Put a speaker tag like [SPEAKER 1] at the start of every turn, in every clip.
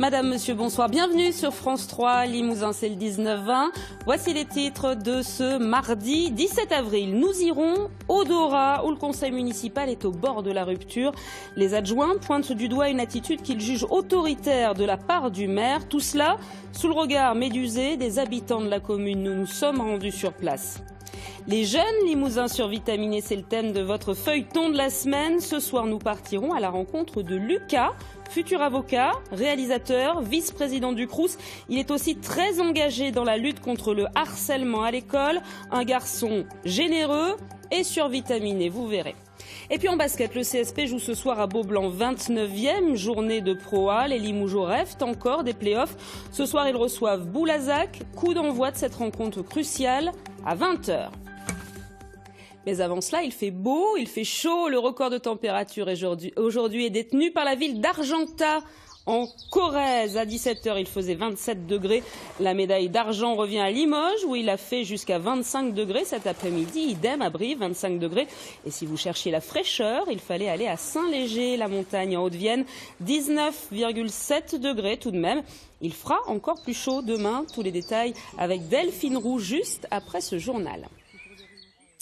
[SPEAKER 1] Madame, monsieur, bonsoir. Bienvenue sur France 3, Limousin, c'est le 19-20. Voici les titres de ce mardi 17 avril. Nous irons au Dora, où le conseil municipal est au bord de la rupture. Les adjoints pointent du doigt une attitude qu'ils jugent autoritaire de la part du maire. Tout cela sous le regard médusé des habitants de la commune. Nous nous sommes rendus sur place. Les jeunes Limousins survitaminés, c'est le thème de votre feuilleton de la semaine. Ce soir, nous partirons à la rencontre de Lucas, futur avocat, réalisateur, vice-président du Crous. Il est aussi très engagé dans la lutte contre le harcèlement à l'école. Un garçon généreux et survitaminé, vous verrez. Et puis en basket, le CSP joue ce soir à Beaublanc, 29e journée de Pro A. Les Limougeaux rêvent encore des playoffs. Ce soir, ils reçoivent Boulazac. Coup d'envoi de cette rencontre cruciale à 20h. Mais avant cela, il fait beau, il fait chaud. Le record de température aujourd'hui est détenu par la ville d'Argentat, en Corrèze. À 17h, il faisait 27 degrés. La médaille d'argent revient à Limoges, où il a fait jusqu'à 25 degrés cet après-midi. Idem à Brive, 25 degrés. Et si vous cherchiez la fraîcheur, il fallait aller à Saint-Léger, la montagne en Haute-Vienne. 19,7 degrés tout de même. Il fera encore plus chaud demain. Tous les détails avec Delphine Roux, juste après ce journal.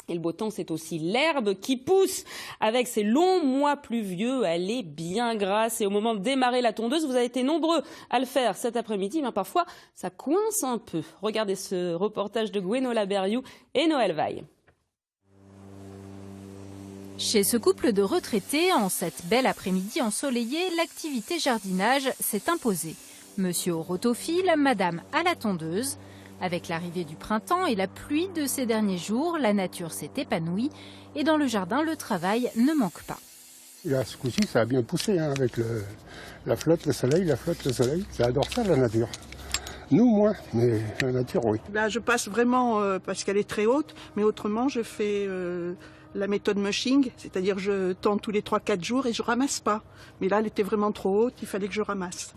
[SPEAKER 1] Et le beau temps, c'est aussi l'herbe qui pousse. Avec ces longs mois pluvieux, elle est bien grasse. Et au moment de démarrer la tondeuse, vous avez été nombreux à le faire cet après-midi. Mais parfois, ça coince un peu. Regardez ce reportage de Gwenola Berriou et Noël Vaille.
[SPEAKER 2] Chez ce couple de retraités, en cette belle après-midi ensoleillée, l'activité jardinage s'est imposée. Monsieur au rotophile, madame à la tondeuse. Avec l'arrivée du printemps et la pluie de ces derniers jours, la nature s'est épanouie et dans le jardin, le travail ne manque pas.
[SPEAKER 3] Là, ce coup-ci, ça a bien poussé avec la flotte, le soleil, Ça adore ça, la nature. Nous, moins, mais la nature, oui.
[SPEAKER 4] Là, je passe vraiment parce qu'elle est très haute, mais autrement, je fais la méthode mushing, c'est-à-dire je tends tous les 3-4 jours et je ramasse pas. Mais là, elle était vraiment trop haute, il fallait que je ramasse.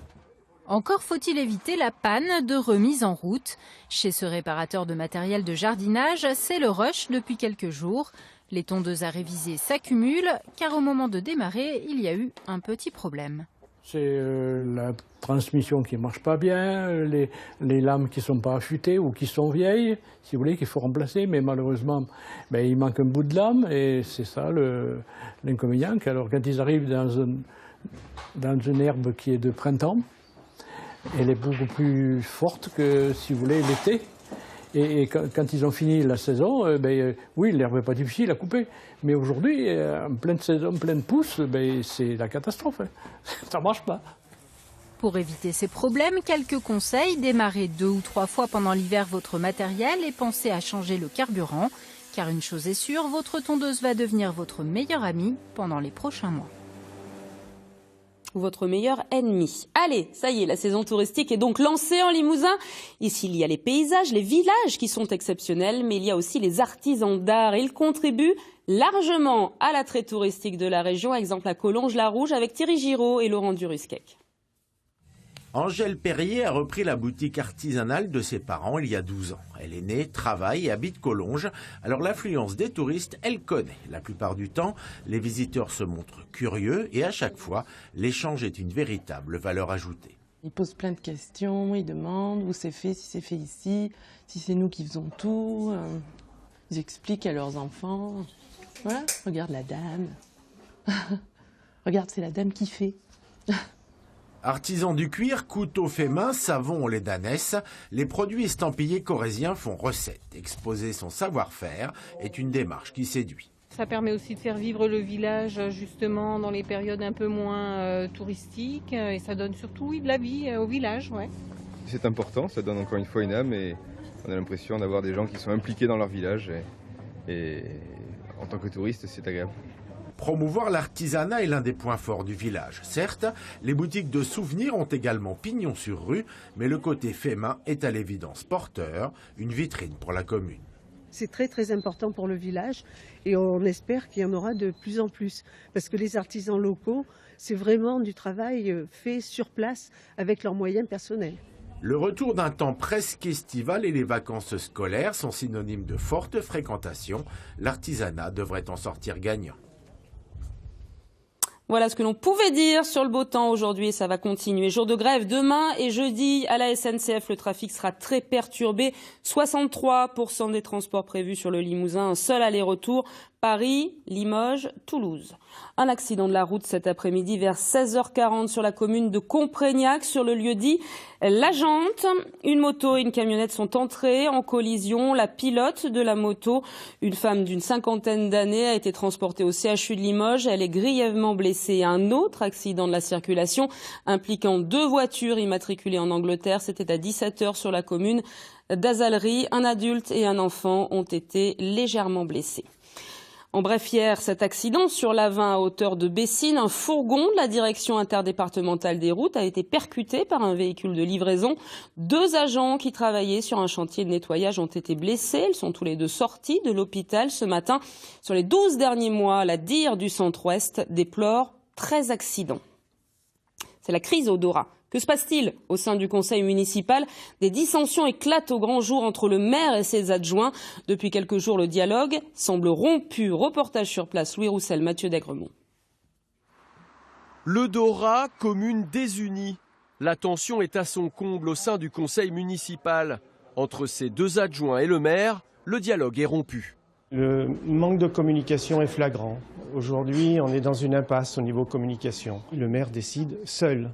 [SPEAKER 2] Encore faut-il éviter la panne de remise en route. Chez ce réparateur de matériel de jardinage, c'est le rush depuis quelques jours. Les tondeuses à réviser s'accumulent, car au moment de démarrer, il y a eu un petit problème.
[SPEAKER 5] C'est la transmission qui ne marche pas bien, les lames qui ne sont pas affûtées ou qui sont vieilles, si vous voulez, qu'il faut remplacer. Mais malheureusement, il manque un bout de lame et c'est ça l'inconvénient. Alors quand ils arrivent dans une herbe qui est de printemps, elle est beaucoup plus forte que, si vous voulez, l'été. Et quand ils ont fini la saison, oui, l'herbe n'est pas difficile à couper. Mais aujourd'hui, en pleine saison, pleine pousse, c'est la catastrophe. Ça ne marche pas.
[SPEAKER 2] Pour éviter ces problèmes, quelques conseils. Démarrez 2 ou 3 fois pendant l'hiver votre matériel et pensez à changer le carburant. Car une chose est sûre, votre tondeuse va devenir votre meilleur ami pendant les prochains mois.
[SPEAKER 1] Votre meilleur ennemi. Allez, ça y est, la saison touristique est donc lancée en Limousin. Ici, il y a les paysages, les villages qui sont exceptionnels, mais il y a aussi les artisans d'art. Ils contribuent largement à l'attrait touristique de la région. Exemple à Collonges-la-Rouge avec Thierry Giraud et Laurent Durusquec.
[SPEAKER 6] Angèle Perrier a repris la boutique artisanale de ses parents il y a 12 ans. Elle est née, travaille et habite Collonges. Alors l'affluence des touristes, elle connaît. La plupart du temps, les visiteurs se montrent curieux et à chaque fois, l'échange est une véritable valeur ajoutée.
[SPEAKER 7] Ils posent plein de questions, ils demandent où c'est fait, si c'est fait ici, si c'est nous qui faisons tout. Ils expliquent à leurs enfants. Voilà, regarde la dame. Regarde, c'est la dame qui fait.
[SPEAKER 6] Artisans du cuir, couteaux faits main, savon, lait d'ânesse, les produits estampillés corréziens font recette. Exposer son savoir-faire est une démarche qui séduit.
[SPEAKER 8] Ça permet aussi de faire vivre le village justement dans les périodes un peu moins touristiques et ça donne surtout de la vie au village. Ouais.
[SPEAKER 9] C'est important, ça donne encore une fois une âme et on a l'impression d'avoir des gens qui sont impliqués dans leur village et en tant que touriste c'est agréable.
[SPEAKER 6] Promouvoir l'artisanat est l'un des points forts du village. Certes, les boutiques de souvenirs ont également pignon sur rue, mais le côté fait main est à l'évidence porteur, une vitrine pour la commune.
[SPEAKER 10] C'est très très important pour le village et on espère qu'il y en aura de plus en plus. Parce que les artisans locaux, c'est vraiment du travail fait sur place avec leurs moyens personnels.
[SPEAKER 6] Le retour d'un temps presque estival et les vacances scolaires sont synonymes de forte fréquentation. L'artisanat devrait en sortir gagnant.
[SPEAKER 1] Voilà ce que l'on pouvait dire sur le beau temps aujourd'hui et ça va continuer. Jour de grève demain et jeudi à la SNCF, le trafic sera très perturbé. 63% des transports prévus sur le Limousin, un seul aller-retour. Paris, Limoges, Toulouse. Un accident de la route cet après-midi vers 16h40 sur la commune de Comprégnac, sur le lieu dit La Jante. Une moto et une camionnette sont entrées en collision. La pilote de la moto, une femme d'une 50aine d'années, a été transportée au CHU de Limoges. Elle est grièvement blessée. Un autre accident de la circulation impliquant 2 voitures immatriculées en Angleterre. C'était à 17h sur la commune d'Azalery. Un adulte et un enfant ont été légèrement blessés. En bref, hier, cet accident sur l'A20 à hauteur de Bessines, un fourgon de la direction interdépartementale des routes a été percuté par un véhicule de livraison. 2 agents qui travaillaient sur un chantier de nettoyage ont été blessés. Ils sont tous les 2 sortis de l'hôpital ce matin. Sur les 12 derniers mois, la DIR du Centre-Ouest déplore 13 accidents. C'est la crise au Dora. Que se passe-t-il au sein du conseil municipal? Des dissensions éclatent au grand jour entre le maire et ses adjoints. Depuis quelques jours, le dialogue semble rompu. Reportage sur place, Louis Roussel, Mathieu Daigremont.
[SPEAKER 11] Le Dora, commune désunie. La tension est à son comble au sein du conseil municipal. Entre ses 2 adjoints et le maire, le dialogue est rompu.
[SPEAKER 12] Le manque de communication est flagrant. Aujourd'hui, on est dans une impasse au niveau communication. Le maire décide seul.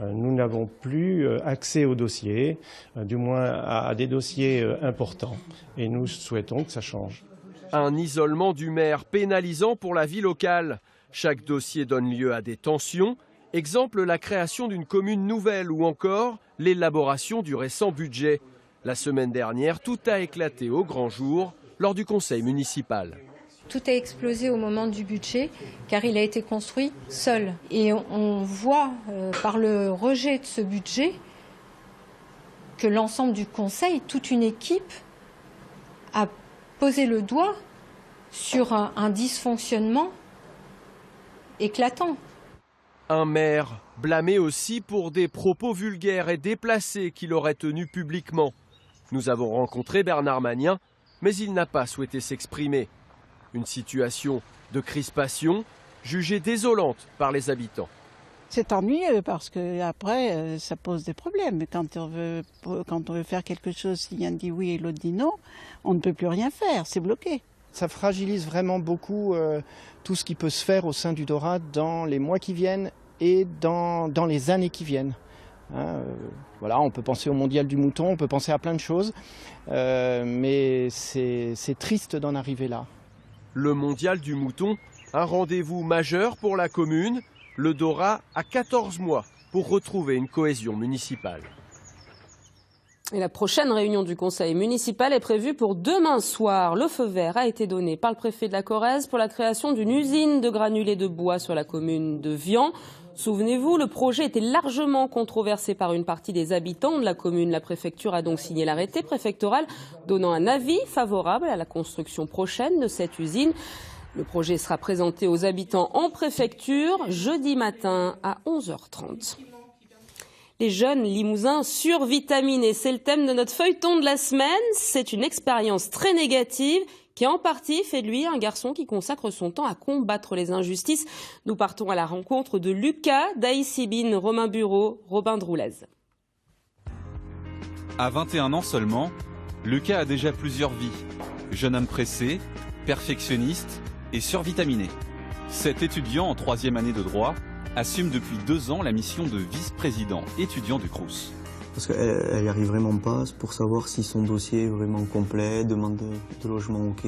[SPEAKER 12] Nous n'avons plus accès aux dossiers, du moins à des dossiers importants. Et nous souhaitons que ça change.
[SPEAKER 11] Un isolement du maire pénalisant pour la vie locale. Chaque dossier donne lieu à des tensions. Exemple, la création d'une commune nouvelle ou encore l'élaboration du récent budget. La semaine dernière, tout a éclaté au grand jour lors du conseil municipal.
[SPEAKER 13] Tout a explosé au moment du budget car il a été construit seul. Et on voit par le rejet de ce budget que l'ensemble du conseil, toute une équipe, a posé le doigt sur un dysfonctionnement éclatant.
[SPEAKER 11] Un maire blâmé aussi pour des propos vulgaires et déplacés qu'il aurait tenus publiquement. Nous avons rencontré Bernard Magnien, mais il n'a pas souhaité s'exprimer. Une situation de crispation jugée désolante par les habitants.
[SPEAKER 14] C'est ennuyeux parce que après ça pose des problèmes. Quand on veut faire quelque chose, si l'un dit oui et l'autre dit non, on ne peut plus rien faire, c'est bloqué.
[SPEAKER 15] Ça fragilise vraiment beaucoup tout ce qui peut se faire au sein du Dora dans les mois qui viennent et dans les années qui viennent. Voilà, on peut penser au mondial du mouton, on peut penser à plein de choses, mais c'est triste d'en arriver là.
[SPEAKER 11] Le mondial du mouton, un rendez-vous majeur pour la commune. Le Dora a 14 mois pour retrouver une cohésion municipale.
[SPEAKER 1] Et la prochaine réunion du conseil municipal est prévue pour demain soir. Le feu vert a été donné par le préfet de la Corrèze pour la création d'une usine de granulés de bois sur la commune de Vian. Souvenez-vous, le projet était largement controversé par une partie des habitants de la commune. La préfecture a donc signé l'arrêté préfectoral donnant un avis favorable à la construction prochaine de cette usine. Le projet sera présenté aux habitants en préfecture jeudi matin à 11h30. Les jeunes Limousins survitaminés, c'est le thème de notre feuilleton de la semaine. C'est une expérience très négative qui en partie fait de lui un garçon qui consacre son temps à combattre les injustices. Nous partons à la rencontre de Lucas, d'Aïsibine, Romain Bureau, Robin Droulez.
[SPEAKER 16] À 21 ans seulement, Lucas a déjà plusieurs vies. Jeune homme pressé, perfectionniste et survitaminé. Cet étudiant en 3e année de droit assume depuis 2 ans la mission de vice-président étudiant du Crous.
[SPEAKER 17] Parce qu'elle n'y arrive vraiment pas pour savoir si son dossier est vraiment complet, demande de logement ok.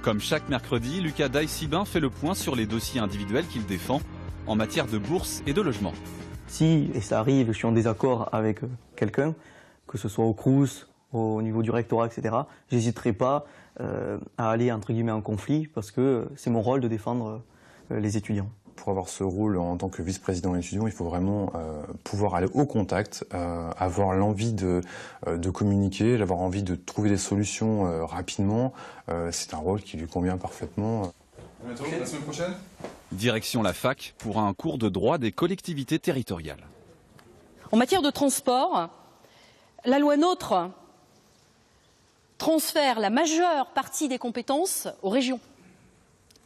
[SPEAKER 16] Comme chaque mercredi, Lucas d'Aïsibin fait le point sur les dossiers individuels qu'il défend en matière de bourse et de logement.
[SPEAKER 17] Si, et ça arrive, je suis en désaccord avec quelqu'un, que ce soit au Crous, au niveau du rectorat, etc., j'hésiterai pas à aller entre guillemets en conflit parce que c'est mon rôle de défendre les étudiants.
[SPEAKER 18] Pour avoir ce rôle en tant que vice-président étudiant, il faut vraiment pouvoir aller au contact, avoir l'envie de communiquer, avoir envie de trouver des solutions rapidement. C'est un rôle qui lui convient parfaitement.
[SPEAKER 16] À bientôt, la semaine prochaine. Direction la fac pour un cours de droit des collectivités territoriales.
[SPEAKER 19] En matière de transport, la loi NOTRe transfère la majeure partie des compétences aux régions.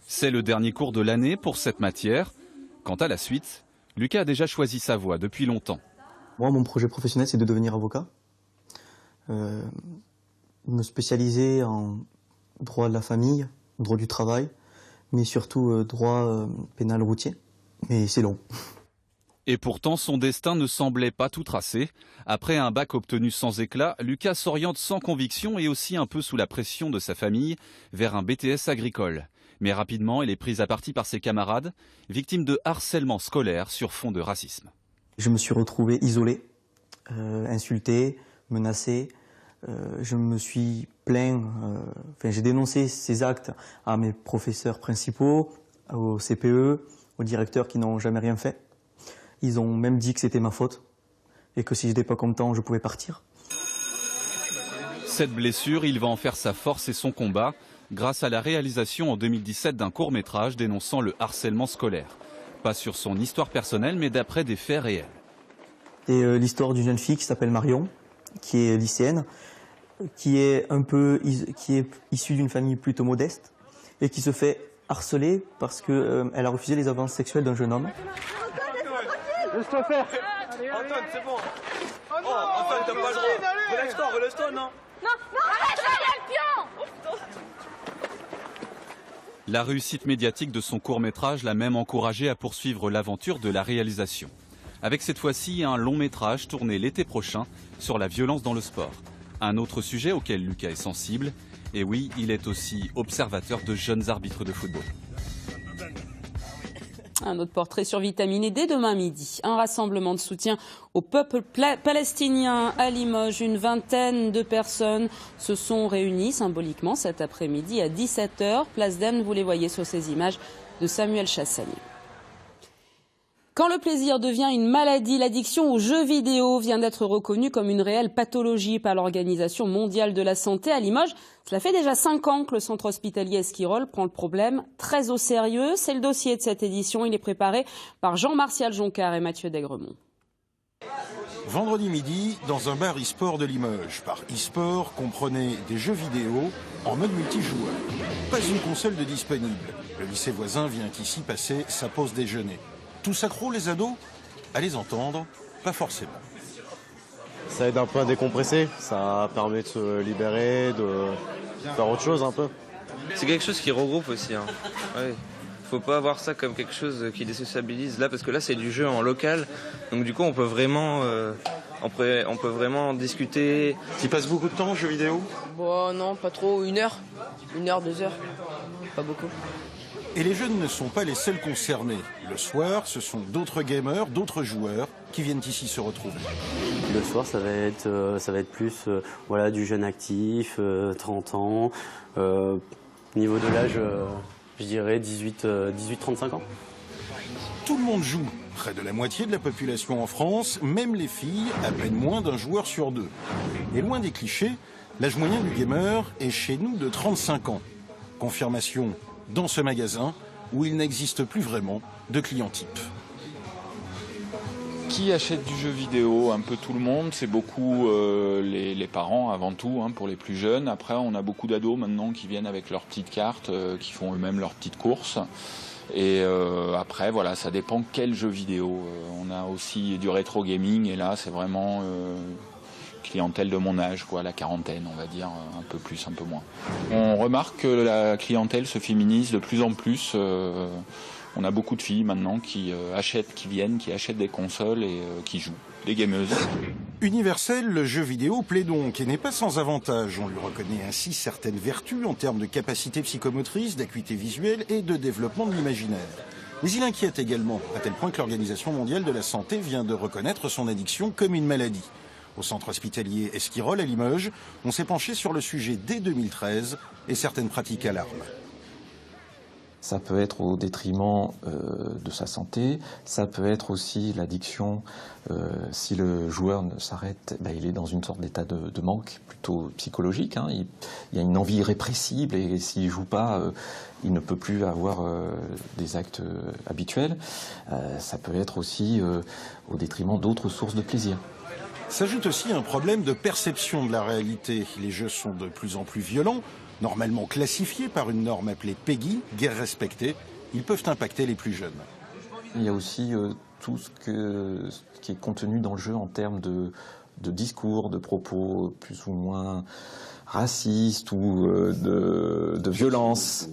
[SPEAKER 16] C'est le dernier cours de l'année pour cette matière. Quant à la suite, Lucas a déjà choisi sa voie depuis longtemps.
[SPEAKER 17] Moi, mon projet professionnel, c'est de devenir avocat. Me spécialiser en droit de la famille, droit du travail, mais surtout droit pénal routier. Mais c'est long.
[SPEAKER 16] Et pourtant, son destin ne semblait pas tout tracé. Après un bac obtenu sans éclat, Lucas s'oriente sans conviction et aussi un peu sous la pression de sa famille vers un BTS agricole. Mais rapidement, il est pris à partie par ses camarades, victime de harcèlement scolaire sur fond de racisme.
[SPEAKER 17] Je me suis retrouvé isolé, insulté, menacé. Je me suis plaint, j'ai dénoncé ces actes à mes professeurs principaux, au CPE, aux directeurs qui n'ont jamais rien fait. Ils ont même dit que c'était ma faute et que si j'étais pas content, je pouvais partir.
[SPEAKER 16] Cette blessure, il va en faire sa force et son combat grâce à la réalisation en 2017 d'un court-métrage dénonçant le harcèlement scolaire. Pas sur son histoire personnelle, mais d'après des faits réels.
[SPEAKER 17] C'est l'histoire d'une jeune fille qui s'appelle Marion, qui est lycéenne, qui est issue d'une famille plutôt modeste et qui se fait harceler parce qu'elle a refusé les avances sexuelles d'un jeune homme.
[SPEAKER 20] Laisse-toi faire. Antoine, c'est bon. Oh, Antoine, t'as pas le droit. Relève-toi, non.
[SPEAKER 19] Non, arrête, le pion.
[SPEAKER 16] La réussite médiatique de son court-métrage l'a même encouragé à poursuivre l'aventure de la réalisation. Avec cette fois-ci un long-métrage tourné l'été prochain sur la violence dans le sport. Un autre sujet auquel Lucas est sensible. Et oui, il est aussi observateur de jeunes arbitres de football.
[SPEAKER 1] Un autre portrait survitaminé dès demain midi. Un rassemblement de soutien au peuple palestinien à Limoges. Une vingtaine de personnes se sont réunies symboliquement cet après-midi à 17h. Place d'Anne, vous les voyez sur ces images de Samuel Chassaigne. Quand le plaisir devient une maladie, l'addiction aux jeux vidéo vient d'être reconnue comme une réelle pathologie par l'Organisation mondiale de la santé à Limoges. Cela fait déjà 5 ans que le centre hospitalier Esquirol prend le problème très au sérieux. C'est le dossier de cette édition. Il est préparé par Jean-Martial Joncart et Mathieu Daigremont.
[SPEAKER 21] Vendredi midi, dans un bar e-sport de Limoges. Par e-sport, comprenez des jeux vidéo en mode multijoueur. Pas une console de disponible. Le lycée voisin vient ici passer sa pause déjeuner. Tous accros, les ados? À les entendre, pas forcément.
[SPEAKER 22] Ça aide un peu à décompresser, ça permet de se libérer, de faire autre chose un peu.
[SPEAKER 23] C'est quelque chose qui regroupe aussi. Hein. Ouais. Faut pas voir ça comme quelque chose qui désociabilise là, parce que là c'est du jeu en local, donc du coup on peut vraiment, discuter.
[SPEAKER 21] Tu passes beaucoup de temps aux jeux vidéo?
[SPEAKER 24] Bon non, pas trop, 1 heure, 2 heures, pas beaucoup.
[SPEAKER 21] Et les jeunes ne sont pas les seuls concernés. Le soir, ce sont d'autres gamers, d'autres joueurs qui viennent ici se retrouver.
[SPEAKER 25] Le soir, ça va être plus du jeune actif, 30 ans. Niveau de l'âge, je dirais 18-35 ans.
[SPEAKER 21] Tout le monde joue. Près de la moitié de la population en France, même les filles, à peine moins d'un joueur sur 2. Et loin des clichés, l'âge moyen du gamer est chez nous de 35 ans. Confirmation dans ce magasin où il n'existe plus vraiment de client type.
[SPEAKER 26] Qui achète du jeu vidéo? Un peu tout le monde, c'est beaucoup les parents avant tout, hein, pour les plus jeunes. Après, on a beaucoup d'ados maintenant qui viennent avec leurs petites cartes, qui font eux-mêmes leurs petites courses. Et après, voilà, ça dépend quel jeu vidéo. On a aussi du rétro gaming, et là, c'est vraiment clientèle de mon âge, quoi, la quarantaine, on va dire, un peu plus, un peu moins. On remarque que la clientèle se féminise de plus en plus. On a beaucoup de filles maintenant qui achètent des consoles et qui jouent, des gameuses.
[SPEAKER 21] Universel, le jeu vidéo plaît donc et n'est pas sans avantage. On lui reconnaît ainsi certaines vertus en termes de capacité psychomotrice, d'acuité visuelle et de développement de l'imaginaire. Mais il inquiète également, à tel point que l'Organisation mondiale de la santé vient de reconnaître son addiction comme une maladie. Au centre hospitalier Esquirol à Limoges, on s'est penché sur le sujet dès 2013 et certaines pratiques alarment.
[SPEAKER 27] Ça peut être au détriment de sa santé, ça peut être aussi l'addiction, si le joueur ne s'arrête, il est dans une sorte d'état de manque plutôt psychologique. Hein. Il y a une envie irrépressible et s'il ne joue pas, il ne peut plus avoir des actes habituels. Ça peut être aussi au détriment d'autres sources de plaisir.
[SPEAKER 21] S'ajoute aussi un problème de perception de la réalité. Les jeux sont de plus en plus violents. Normalement classifiés par une norme appelée PEGI, guère respectée, ils peuvent impacter les plus jeunes.
[SPEAKER 27] Il y a aussi tout ce qui est contenu dans le jeu en termes de discours, de propos plus ou moins racistes ou de violence.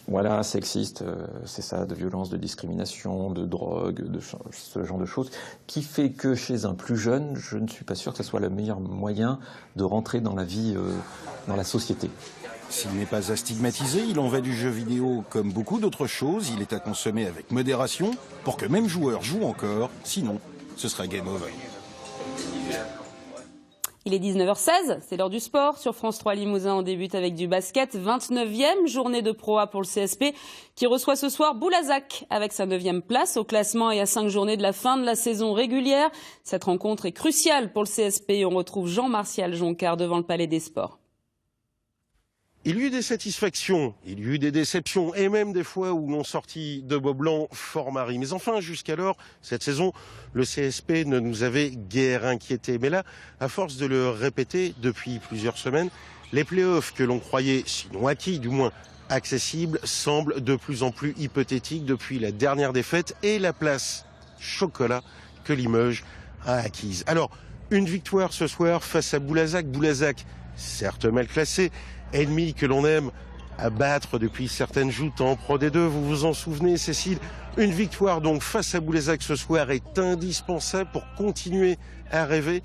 [SPEAKER 27] Voilà, sexiste, c'est ça, de violence, de discrimination, de drogue, de ce genre de choses, qui fait que chez un plus jeune, je ne suis pas sûr que ce soit le meilleur moyen de rentrer dans la vie, dans la société.
[SPEAKER 21] S'il n'est pas à stigmatiser, il en va du jeu vidéo comme beaucoup d'autres choses. Il est à consommer avec modération pour que même joueur joue encore. Sinon, ce sera game over.
[SPEAKER 1] Il est 19h16, c'est l'heure du sport. Sur France 3 Limousin, on débute avec du basket. 29e journée de Pro A pour le CSP qui reçoit ce soir Boulazac avec sa 9e place au classement et à 5 journées de la fin de la saison régulière. Cette rencontre est cruciale pour le CSP. On retrouve Jean-Martial Joncar devant le Palais des Sports.
[SPEAKER 2] Il y a eu des satisfactions, il y a eu des déceptions et même des fois où l'on sortit de beau blanc fort mari. Mais enfin, jusqu'alors, cette saison, le CSP ne nous avait guère inquiétés. Mais là, à force de le répéter depuis plusieurs semaines, les playoffs que l'on croyait, sinon acquis, du moins accessibles, semblent de plus en plus hypothétiques depuis la dernière défaite et la place chocolat que Limoges a acquise. Alors, une victoire ce soir face à Boulazac. Boulazac, certes mal classé, ennemi que l'on aime à battre depuis certaines joutes en Pro D2, vous vous en souvenez, Cécile? Une victoire donc face à Boulazac ce soir est indispensable pour continuer à rêver,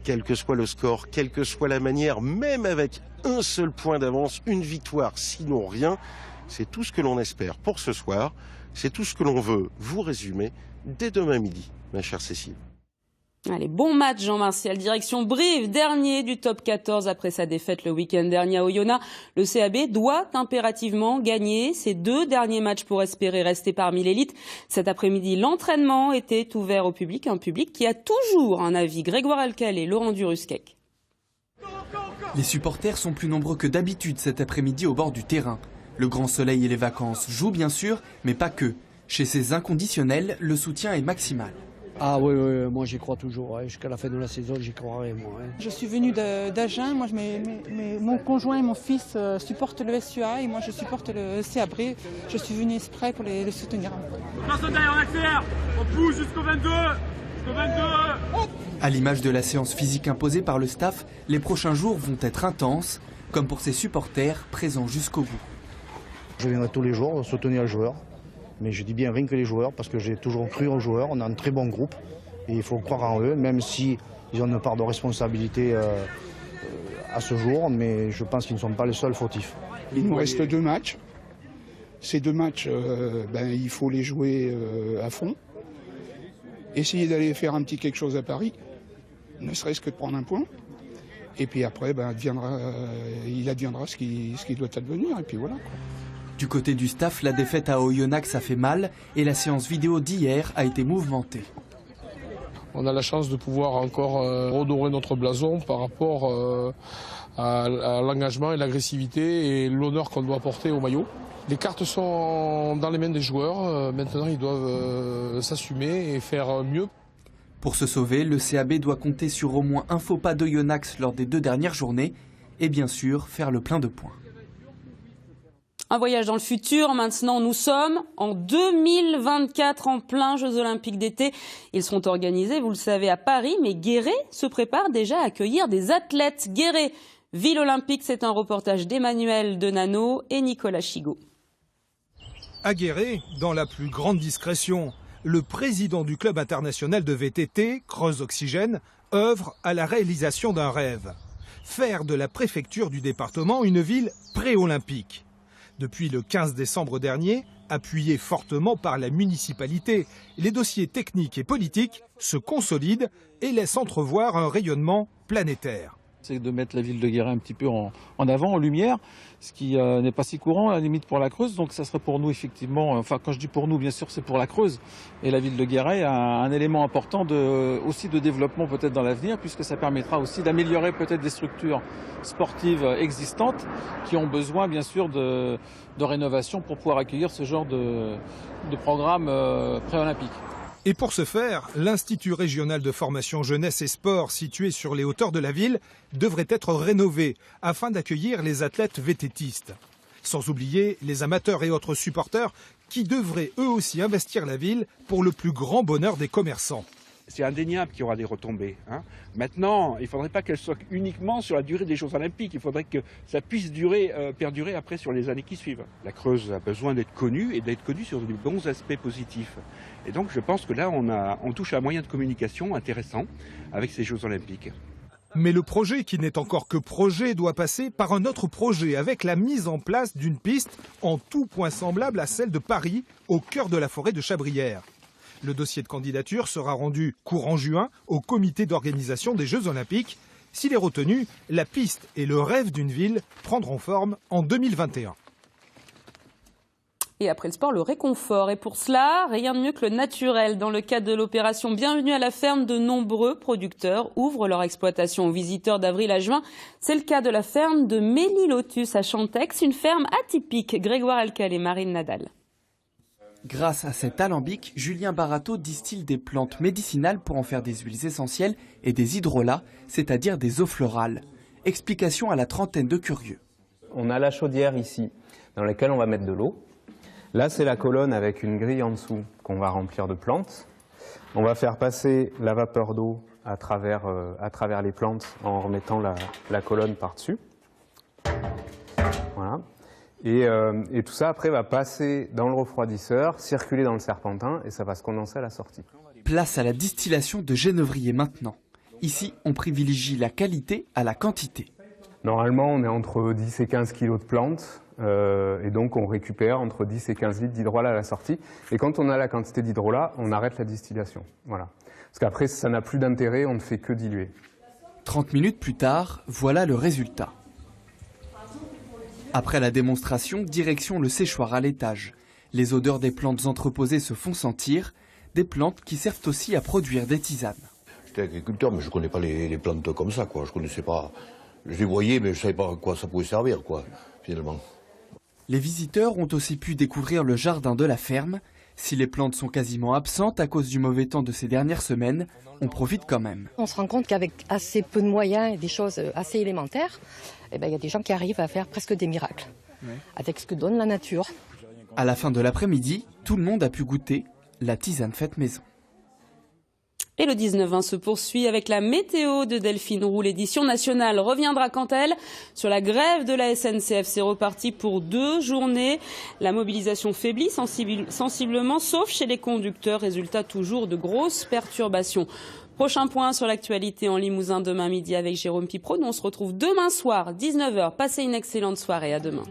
[SPEAKER 2] quel que soit le score, quelle que soit la manière, même avec un seul point d'avance, une victoire, sinon rien. C'est tout ce que l'on espère pour ce soir, c'est tout ce que l'on veut vous résumer dès demain midi, ma chère Cécile.
[SPEAKER 1] Allez, bon match Jean-Martial, direction Brive, dernier du top 14 après sa défaite le week-end dernier à Oyonnax. Le CAB doit impérativement gagner ses 2 derniers matchs pour espérer rester parmi l'élite. Cet après-midi, l'entraînement était ouvert au public, un public qui a toujours un avis. Grégoire Alcal et Laurent Durusquec.
[SPEAKER 3] Les supporters sont plus nombreux que d'habitude cet après-midi au bord du terrain. Le grand soleil et les vacances jouent bien sûr, mais pas que. Chez ces inconditionnels, le soutien est maximal.
[SPEAKER 4] Ah oui, moi j'y crois toujours. Ouais. Jusqu'à la fin de la saison, j'y croirai. Moi, ouais.
[SPEAKER 5] Je suis venue d'Agen. Moi, mon conjoint et mon fils supportent le SUA et moi je supporte le CA Brive. Je suis venue exprès pour les soutenir.
[SPEAKER 20] Personne derrière, on accélère. On pousse jusqu'au 22.
[SPEAKER 3] À l'image de la séance physique imposée par le staff, les prochains jours vont être intenses, comme pour ces supporters présents jusqu'au bout.
[SPEAKER 7] Je viendrai tous les jours soutenir les joueurs. Mais je dis bien rien que les joueurs, parce que j'ai toujours cru aux joueurs. On a un très bon groupe et il faut croire en eux, même si ils ont une part de responsabilité à ce jour. Mais je pense qu'ils ne sont pas les seuls fautifs.
[SPEAKER 8] Il nous reste 2 matchs. Ces 2 matchs, il faut les jouer à fond. Essayer d'aller faire un petit quelque chose à Paris, ne serait-ce que de prendre un point. Et puis après, il adviendra ce qui doit advenir. Et puis voilà.
[SPEAKER 3] Du côté du staff, la défaite à Oyonnax ça fait mal et la séance vidéo d'hier a été mouvementée.
[SPEAKER 9] On a la chance de pouvoir encore redorer notre blason par rapport à l'engagement et l'agressivité et l'honneur qu'on doit apporter au maillot. Les cartes sont dans les mains des joueurs. Maintenant, ils doivent s'assumer et faire mieux.
[SPEAKER 3] Pour se sauver, le CAB doit compter sur au moins un faux pas d'Oyonnax lors des 2 dernières journées et bien sûr faire le plein de points.
[SPEAKER 1] Un voyage dans le futur. Maintenant, nous sommes en 2024 en plein Jeux Olympiques d'été. Ils seront organisés, vous le savez, à Paris. Mais Guéret se prépare déjà à accueillir des athlètes. Guéret, ville olympique, c'est un reportage d'Emmanuel Denano et Nicolas Chigot.
[SPEAKER 28] À Guéret, dans la plus grande discrétion, le président du club international de VTT, Creuse Oxygène, œuvre à la réalisation d'un rêve. Faire de la préfecture du département une ville pré-olympique. Depuis le 15 décembre dernier, appuyés fortement par la municipalité, les dossiers techniques et politiques se consolident et laissent entrevoir un rayonnement planétaire.
[SPEAKER 29] C'est de mettre la ville de Guéret un petit peu en avant, en lumière, ce qui n'est pas si courant à la limite pour la Creuse. Donc ça serait pour nous effectivement, enfin quand je dis pour nous, bien sûr c'est pour la Creuse. Et la ville de Guéret a un élément important aussi de développement peut-être dans l'avenir, puisque ça permettra aussi d'améliorer peut-être des structures sportives existantes qui ont besoin bien sûr de rénovation pour pouvoir accueillir ce genre de programme pré-olympique.
[SPEAKER 28] Et pour ce faire, l'Institut régional de formation jeunesse et sport situé sur les hauteurs de la ville devrait être rénové afin d'accueillir les athlètes VTTistes. Sans oublier les amateurs et autres supporters qui devraient eux aussi investir la ville pour le plus grand bonheur des commerçants.
[SPEAKER 6] C'est indéniable qu'il y aura des retombées. Maintenant, il ne faudrait pas qu'elles soient uniquement sur la durée des Jeux Olympiques. Il faudrait que ça puisse perdurer après sur les années qui suivent. La Creuse a besoin d'être connue et d'être connue sur de bons aspects positifs. Et donc je pense que là, on touche à un moyen de communication intéressant avec ces Jeux Olympiques.
[SPEAKER 28] Mais le projet, qui n'est encore que projet, doit passer par un autre projet avec la mise en place d'une piste en tout point semblable à celle de Paris, au cœur de la forêt de Chabrières. Le dossier de candidature sera rendu courant juin au comité d'organisation des Jeux Olympiques. S'il est retenu, la piste et le rêve d'une ville prendront forme en 2021.
[SPEAKER 1] Et après le sport, le réconfort. Et pour cela, rien de mieux que le naturel. Dans le cadre de l'opération Bienvenue à la ferme, de nombreux producteurs ouvrent leur exploitation aux visiteurs d'avril à juin. C'est le cas de la ferme de Mélie-Lotus à Chantex, une ferme atypique. Grégoire Alcal et Marine Nadal.
[SPEAKER 3] Grâce à cet alambic, Julien Barato distille des plantes médicinales pour en faire des huiles essentielles et des hydrolats, c'est-à-dire des eaux florales. Explication à la trentaine de curieux.
[SPEAKER 10] On a la chaudière ici, dans laquelle on va mettre de l'eau. Là, c'est la colonne avec une grille en dessous qu'on va remplir de plantes. On va faire passer la vapeur d'eau à travers les plantes en remettant la colonne par-dessus. Voilà. Et tout ça, après, va passer dans le refroidisseur, circuler dans le serpentin et ça va se condenser à la sortie.
[SPEAKER 3] Place à la distillation de genévrier maintenant. Ici, on privilégie la qualité à la quantité.
[SPEAKER 10] Normalement, on est entre 10 et 15 kilos de plantes. Et donc, on récupère entre 10 et 15 litres d'hydrolat à la sortie. Et quand on a la quantité d'hydrolat, on arrête la distillation. Voilà. Parce qu'après, ça n'a plus d'intérêt, on ne fait que diluer.
[SPEAKER 3] 30 minutes plus tard, voilà le résultat. Après la démonstration, direction le séchoir à l'étage. Les odeurs des plantes entreposées se font sentir, des plantes qui servent aussi à produire des tisanes.
[SPEAKER 11] J'étais agriculteur, mais je ne connais pas les plantes comme ça, quoi. Je connaissais pas. Je les voyais, mais je ne savais pas à quoi ça pouvait servir, quoi, finalement.
[SPEAKER 3] Les visiteurs ont aussi pu découvrir le jardin de la ferme. Si les plantes sont quasiment absentes à cause du mauvais temps de ces dernières semaines, on profite quand même.
[SPEAKER 12] On se rend compte qu'avec assez peu de moyens et des choses assez élémentaires, il y a des gens qui arrivent à faire presque des miracles, avec ce que donne la nature.
[SPEAKER 3] À la fin de l'après-midi, tout le monde a pu goûter la tisane faite maison.
[SPEAKER 1] Et le 19-20 se poursuit avec la météo de Delphine Roux. L'édition nationale reviendra quant à elle sur la grève de la SNCF. C'est reparti pour 2 journées. La mobilisation faiblit sensiblement, sauf chez les conducteurs. Résultat, toujours de grosses perturbations. Prochain point sur l'actualité en Limousin demain midi avec Jérôme Piprot. Nous on se retrouve demain soir, 19h. Passez une excellente soirée. À demain.